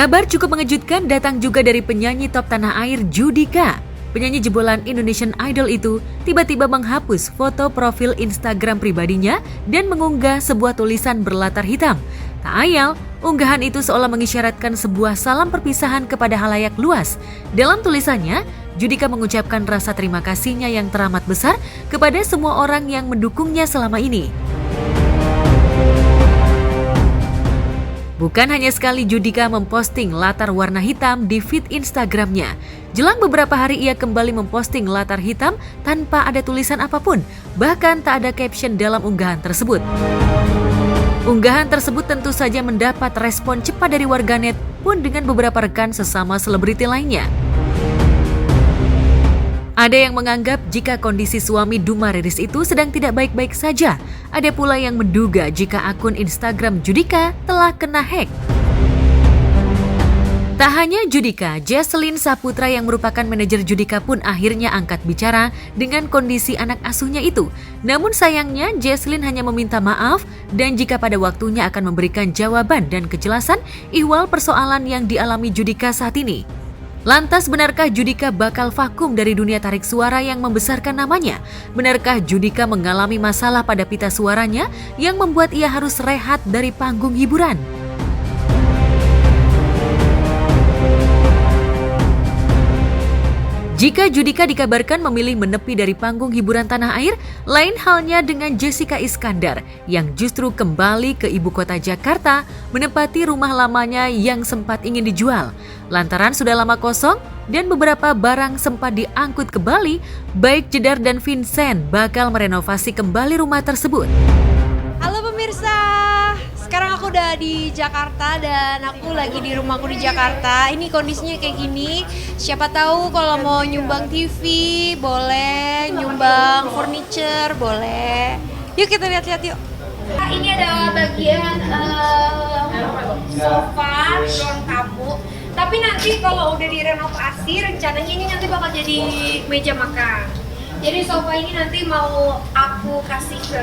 Kabar cukup mengejutkan datang juga dari penyanyi top tanah air Judika. Penyanyi jebolan Indonesian Idol itu tiba-tiba menghapus foto profil Instagram pribadinya dan mengunggah sebuah tulisan berlatar hitam. Tak ayal, unggahan itu seolah mengisyaratkan sebuah salam perpisahan kepada halayak luas. Dalam tulisannya, Judika mengucapkan rasa terima kasihnya yang teramat besar kepada semua orang yang mendukungnya selama ini. Bukan hanya sekali Judika memposting latar warna hitam di feed Instagramnya. Jelang beberapa hari ia kembali memposting latar hitam tanpa ada tulisan apapun, bahkan tak ada caption dalam unggahan tersebut. Unggahan tersebut tentu saja mendapat respon cepat dari warganet pun dengan beberapa rekan sesama selebriti lainnya. Ada yang menganggap jika kondisi suami Duma Riris itu sedang tidak baik-baik saja. Ada pula yang menduga jika akun Instagram Judika telah kena hack. Tak hanya Judika, Jesslyn Saputra yang merupakan manajer Judika pun akhirnya angkat bicara dengan kondisi anak asuhnya itu. Namun sayangnya Jesslyn hanya meminta maaf dan jika pada waktunya akan memberikan jawaban dan kejelasan ihwal persoalan yang dialami Judika saat ini. Lantas benarkah Judika bakal vakum dari dunia tarik suara yang membesarkan namanya? Benarkah Judika mengalami masalah pada pita suaranya yang membuat ia harus rehat dari panggung hiburan? Jika Judika dikabarkan memilih menepi dari panggung hiburan tanah air, lain halnya dengan Jessica Iskandar yang justru kembali ke ibu kota Jakarta menempati rumah lamanya yang sempat ingin dijual. Lantaran sudah lama kosong dan beberapa barang sempat diangkut ke Bali, baik Jedar dan Vincent bakal merenovasi kembali rumah tersebut. Halo pemirsa, sekarang aku udah di Jakarta dan aku lagi di rumahku di Jakarta. Ini kondisinya kayak gini. Siapa tahu kalau mau nyumbang TV boleh, nyumbang furniture boleh. Yuk kita lihat-lihat yuk. Nah, ini ada bagian sofa, ruang tamu. Tapi nanti kalau udah direnovasi, rencananya ini nanti bakal jadi meja makan. Jadi sofa ini nanti mau aku kasih ke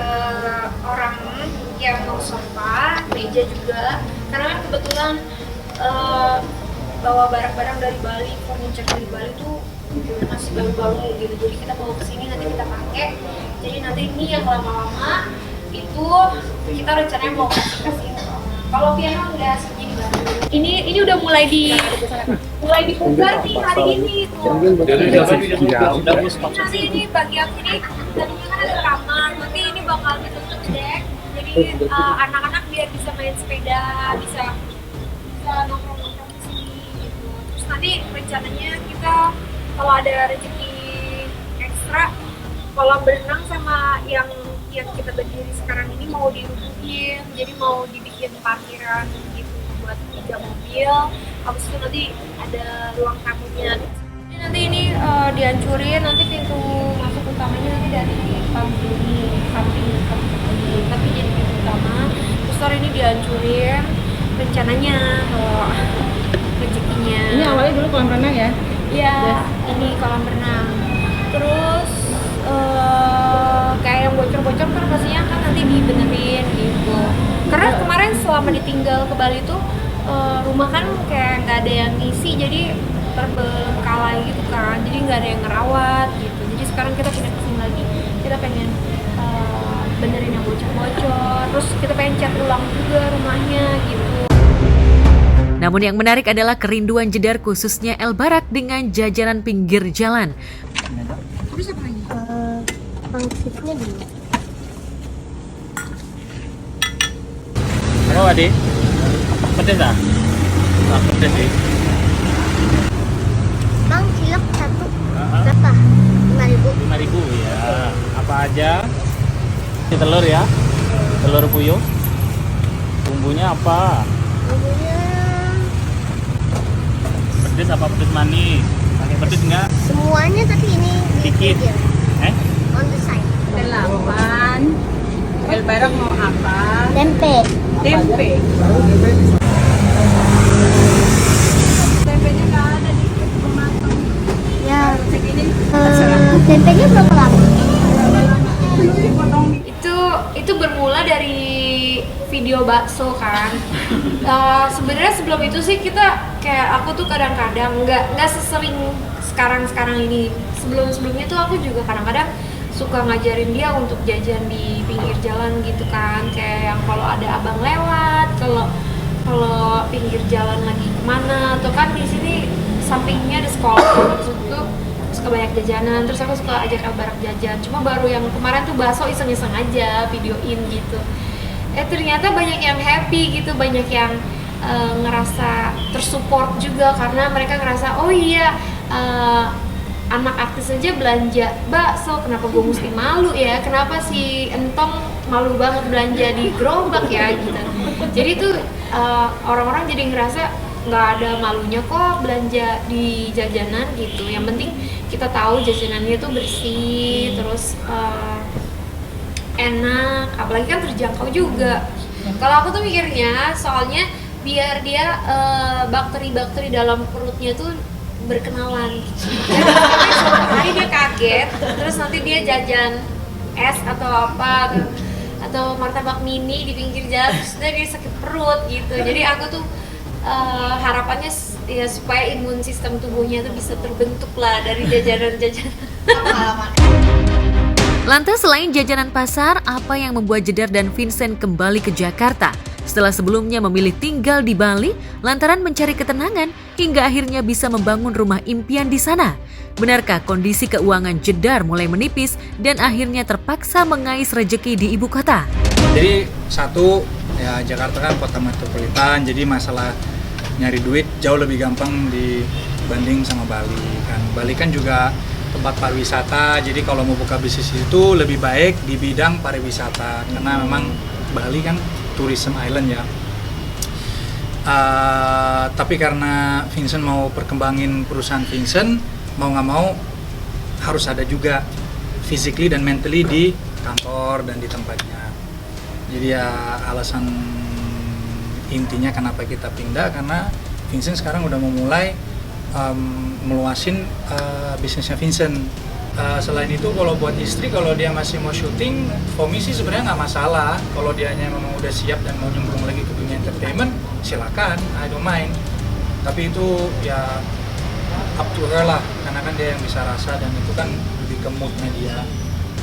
orang yang mau sofa, meja juga. Karena kan kebetulan bawa barang-barang dari Bali, furniture dari Bali tuh masih baru-baru gitu. Jadi kita bawa ke sini nanti kita pakai. Jadi nanti ini yang lama-lama itu kita rencananya mau kasih. Kalau piano udah segini baru. Ini udah mulai dipugar nih hari ini tuh. Nanti ini bagian sini tadinya kan ada kamar, nanti ini bakal ditutup deck. Jadi anak-anak biar bisa main sepeda, bisa nongkrong-nongkrong di sini gitu. Terus nanti rencananya kita kalau ada rezeki ekstra kolam berenang sama yang kita berdiri sekarang ini mau dirubuhin, jadi mau dibikin parkiran gitu buat 3 mobil. Habis itu nanti ada ruang tamunya. Jadi nanti ini dihancurin, nanti pintu masuk utamanya nanti dari samping ini, tapi jadi pintu utama. Terus hari ini dihancurin, rencananya kalau rezekinya. Ini awalnya dulu kolam renang ya? Iya, ini kolam renang. Terus kayak yang bocor-bocor kan pastinya kan nanti dibenerin gitu. Karena kemarin selama ditinggal ke Bali tuh rumah kan kayak nggak ada yang ngisi, jadi terbengkalai gitu kan, jadi nggak ada yang ngerawat gitu. Jadi sekarang kita pindah ke sini lagi, kita pengen benerin yang bocor-bocor, terus kita pengen cat ulang juga rumahnya gitu. Namun yang menarik adalah kerinduan Jedar khususnya El Barak dengan jajanan pinggir jalan. Terus apa lagi? Pangsitnya dulu. Berapa adik? Pedes ah? Nah, pedes sih. Bang, cilok satu berapa? 5.000. 5.000 ya. Apa aja? Ini telur ya? Telur puyuh. Bumbunya apa? Bumbunya Pedes apa pedes manis? Pakai pedes enggak? semuanya tapi ini Dikit. aja. On the side. 8. El Barak mau apa? Tempe. Tempe. Tempenya nggak ada di pematang. Ya. Segini. Tempenya berapa lama? Itu bermula dari video bakso kan. Sebenarnya sebelum itu sih kita kayak aku tuh kadang-kadang nggak sesering sekarang ini. Sebelumnya tuh aku juga kadang-kadang suka ngajarin dia untuk jajan di pinggir jalan gitu kan, kayak yang kalau ada abang lewat, kalau pinggir jalan lagi kemana, atau kan di sini sampingnya ada sekolah, terus tuh suka banyak jajanan, terus aku suka ajak El Barak jajan. Cuma baru yang kemarin tuh bakso iseng-iseng aja videoin gitu. Ternyata banyak yang happy gitu, banyak yang ngerasa tersupport juga karena mereka ngerasa oh iya anak artis aja belanja bakso, kenapa gue mesti malu ya? Kenapa si Entong malu banget belanja di gerobak ya gitu. Jadi tuh orang-orang jadi ngerasa nggak ada malunya kok belanja di jajanan gitu. Yang penting kita tahu jajanannya tuh bersih, terus enak, apalagi kan terjangkau juga. Kalau aku tuh mikirnya soalnya biar dia bakteri-bakteri dalam perutnya tuh berkenalan. Jadi suatu hari dia kaget, terus nanti dia jajan es atau apa atau martabak mini di pinggir jalan, terus dia sakit perut gitu. Jadi aku tuh harapannya ya supaya imun sistem tubuhnya tuh bisa terbentuk lah dari jajanan-jajanan. Lantas selain jajanan pasar, apa yang membuat Jedar dan Vincent kembali ke Jakarta? Setelah sebelumnya memilih tinggal di Bali, lantaran mencari ketenangan hingga akhirnya bisa membangun rumah impian di sana. Benarkah kondisi keuangan Jedar mulai menipis dan akhirnya terpaksa mengais rejeki di ibu kota? Jadi satu, ya Jakarta kan kota metropolitan, jadi masalah nyari duit jauh lebih gampang dibanding sama Bali kan. Bali kan juga tempat pariwisata, jadi kalau mau buka bisnis itu lebih baik di bidang pariwisata karena memang Bali kan tourism island ya. Tapi karena Vincent mau perkembangin perusahaan Vincent, mau nggak mau harus ada juga physically dan mentally di kantor dan di tempatnya. Jadi ya alasan intinya kenapa kita pindah karena Vincent sekarang udah mau mulai meluasin bisnisnya Vincent. Selain itu kalau buat istri, kalau dia masih mau syuting, for me sih sebenarnya nggak masalah. Kalau dianya memang udah siap dan mau nyemplung lagi ke dunia entertainment, silakan, I don't mind. Tapi itu ya up to her lah, karena kan dia yang bisa rasa dan itu kan lebih ke moodnya dia.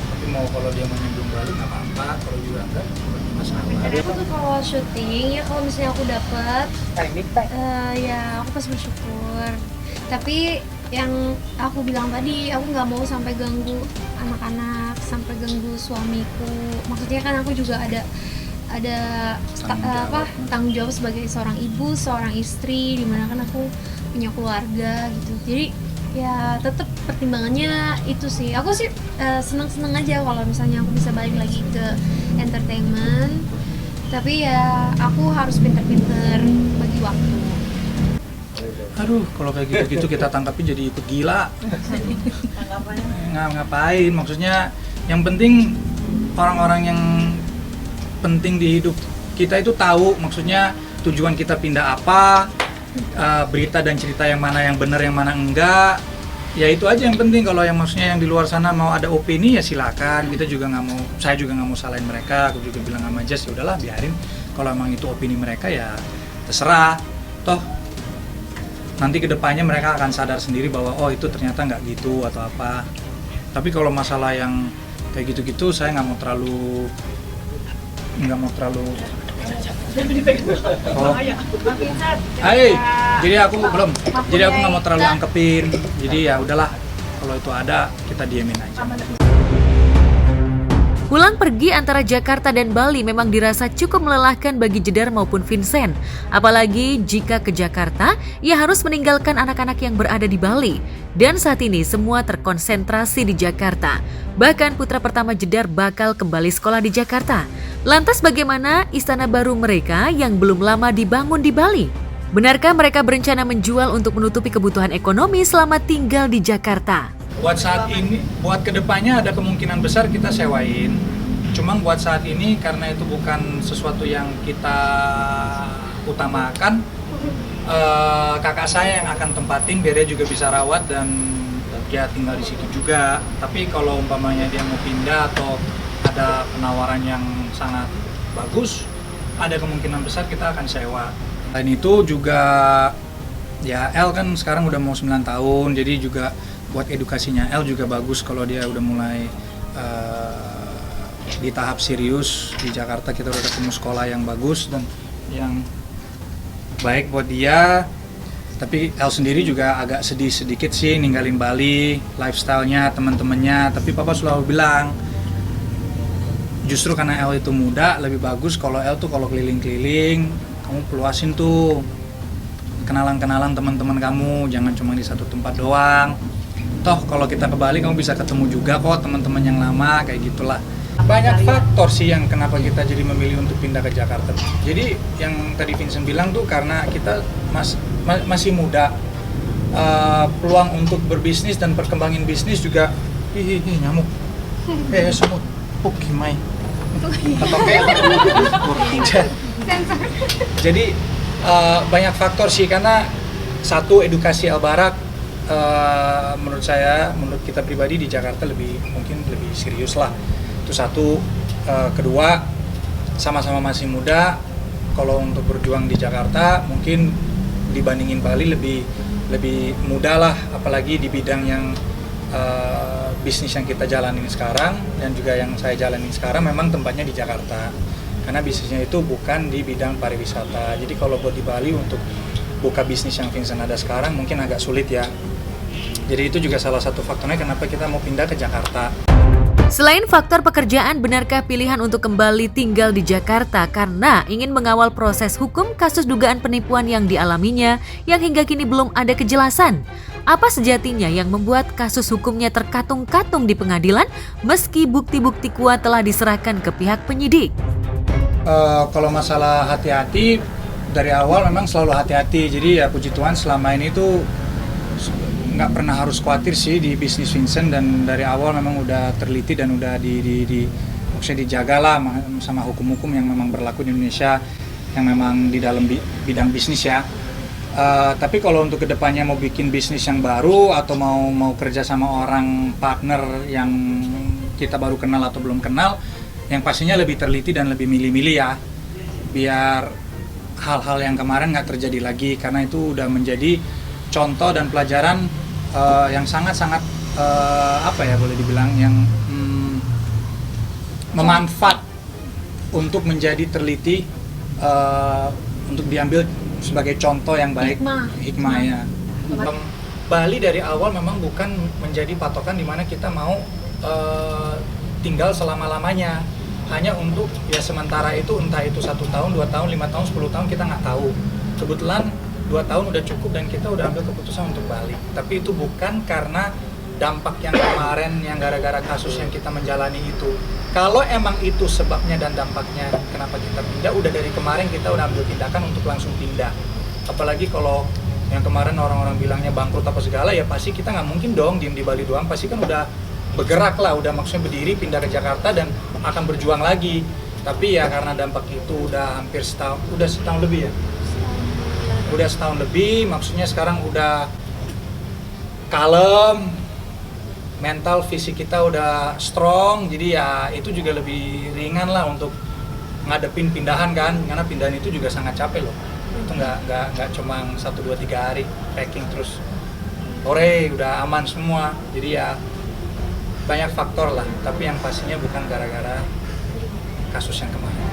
Tapi mau kalau dia mau nyemplung balik nggak apa-apa, kalau juga enggak masalah. Aku tuh kalau syuting ya kalau misalnya aku dapet, ya aku pasti bersyukur. Tapi yang aku bilang tadi, aku nggak mau sampai ganggu anak-anak, sampai ganggu suamiku. Maksudnya kan aku juga ada tanggung jawab sebagai seorang ibu, seorang istri, dimana kan aku punya keluarga gitu. Jadi ya tetap pertimbangannya itu sih. Aku sih seneng-seneng aja kalau misalnya aku bisa balik lagi ke entertainment. Tapi ya aku harus pinter-pinter bagi waktu. Aduh, kalau kayak gitu-gitu kita tangkapin jadi ikut gila. Ngapain? Maksudnya yang penting orang-orang yang penting di hidup kita itu tahu maksudnya tujuan kita pindah apa, berita dan cerita yang mana yang benar yang mana enggak. Ya itu aja yang penting. Kalau yang maksudnya yang di luar sana mau ada opini ya silakan. Kita juga nggak mau, saya juga nggak mau salahin mereka. Aku juga bilang sama Jess, ya udahlah biarin. Kalau emang itu opini mereka ya terserah. Toh nanti kedepannya mereka akan sadar sendiri bahwa oh itu ternyata nggak gitu atau apa. Tapi kalau masalah yang kayak gitu-gitu saya nggak mau terlalu oh. Jadi aku belum. Jadi aku nggak mau terlalu angkepin. Jadi ya udahlah. Kalau itu ada kita diemin aja. Pulang pergi antara Jakarta dan Bali memang dirasa cukup melelahkan bagi Jedar maupun Vincent. Apalagi jika ke Jakarta, ia harus meninggalkan anak-anak yang berada di Bali. Dan saat ini semua terkonsentrasi di Jakarta. Bahkan putra pertama Jedar bakal kembali sekolah di Jakarta. Lantas bagaimana istana baru mereka yang belum lama dibangun di Bali? Benarkah mereka berencana menjual untuk menutupi kebutuhan ekonomi selama tinggal di Jakarta? Buat saat ini, buat kedepannya ada kemungkinan besar kita sewain. Cuma buat saat ini karena itu bukan sesuatu yang kita utamakan, kakak saya yang akan tempatin biar dia juga bisa rawat dan dia tinggal di situ juga. Tapi kalau umpamanya dia mau pindah atau ada penawaran yang sangat bagus, ada kemungkinan besar kita akan sewa. Selain itu juga ya El kan sekarang udah mau 9 tahun, jadi juga buat edukasinya El juga bagus kalau dia udah mulai di tahap serius. Di Jakarta kita udah ketemu sekolah yang bagus dan yang baik buat dia. Tapi El sendiri juga agak sedih sedikit sih ninggalin Bali, lifestyle-nya, teman-temannya. Tapi Papa selalu bilang, justru karena El itu muda, lebih bagus kalau El tuh kalau keliling-keliling, kamu peluasin tuh kenalan-kenalan teman-teman kamu, jangan cuma di satu tempat doang. Toh kalau kita ke Bali kamu bisa ketemu juga kok teman-teman yang lama, kayak gitulah. Banyak faktor sih yang kenapa kita jadi memilih untuk pindah ke Jakarta. Jadi yang tadi Vincent bilang tuh karena kita masih muda, peluang untuk berbisnis dan perkembangin bisnis juga nyamuk semut pukimai jadi banyak faktor sih, karena satu, edukasi Al-Barak menurut saya, menurut kita pribadi di Jakarta mungkin lebih serius lah, itu satu. Kedua, sama-sama masih muda, kalau untuk berjuang di Jakarta mungkin dibandingin Bali lebih mudah lah, apalagi di bidang yang bisnis yang kita jalanin sekarang dan juga yang saya jalanin sekarang memang tempatnya di Jakarta, karena bisnisnya itu bukan di bidang pariwisata. Jadi kalau buat di Bali untuk buka bisnis yang Vincent ada sekarang mungkin agak sulit ya. Jadi itu juga salah satu faktornya kenapa kita mau pindah ke Jakarta. Selain faktor pekerjaan, benarkah pilihan untuk kembali tinggal di Jakarta karena ingin mengawal proses hukum kasus dugaan penipuan yang dialaminya yang hingga kini belum ada kejelasan? Apa sejatinya yang membuat kasus hukumnya terkatung-katung di pengadilan meski bukti-bukti kuat telah diserahkan ke pihak penyidik? Kalau masalah hati-hati, dari awal memang selalu hati-hati. Jadi ya puji Tuhan selama ini tuh nggak pernah harus khawatir sih di bisnis Vincent, dan dari awal memang udah teliti dan udah maksudnya dijaga lah sama hukum-hukum yang memang berlaku di Indonesia yang memang di dalam bidang bisnis ya. Tapi kalau untuk kedepannya mau bikin bisnis yang baru atau mau kerja sama orang partner yang kita baru kenal atau belum kenal, yang pastinya lebih teliti dan lebih milih-milih ya, biar hal-hal yang kemarin nggak terjadi lagi, karena itu udah menjadi contoh dan pelajaran yang sangat-sangat boleh dibilang yang memanfaat untuk menjadi teliti, untuk diambil sebagai contoh yang baik, hikmah ya. Bali dari awal memang bukan menjadi patokan di mana kita mau tinggal selama-lamanya, hanya untuk ya sementara itu, entah itu 1 tahun, 2 tahun, 5 tahun, 10 tahun, kita nggak tahu. Kebetulan 2 tahun udah cukup dan kita udah ambil keputusan untuk balik. Tapi itu bukan karena dampak yang kemarin yang gara-gara kasus yang kita menjalani itu. Kalau emang itu sebabnya dan dampaknya kenapa kita pindah, udah dari kemarin kita udah ambil tindakan untuk langsung pindah. Apalagi kalau yang kemarin orang-orang bilangnya bangkrut apa segala, ya pasti kita nggak mungkin dong diem di Bali doang, pasti kan udah bergerak lah, udah maksudnya berdiri pindah ke Jakarta dan akan berjuang lagi. Tapi ya karena dampak itu udah hampir setahun lebih ya. Udah setahun lebih, maksudnya sekarang udah kalem, mental fisik kita udah strong, jadi ya itu juga lebih ringan lah untuk ngadepin pindahan kan, karena pindahan itu juga sangat capek loh. Itu nggak cuma 1, 2, 3 hari packing terus sore udah aman semua. Jadi ya banyak faktor lah, tapi yang pastinya bukan gara-gara kasus yang kemarin.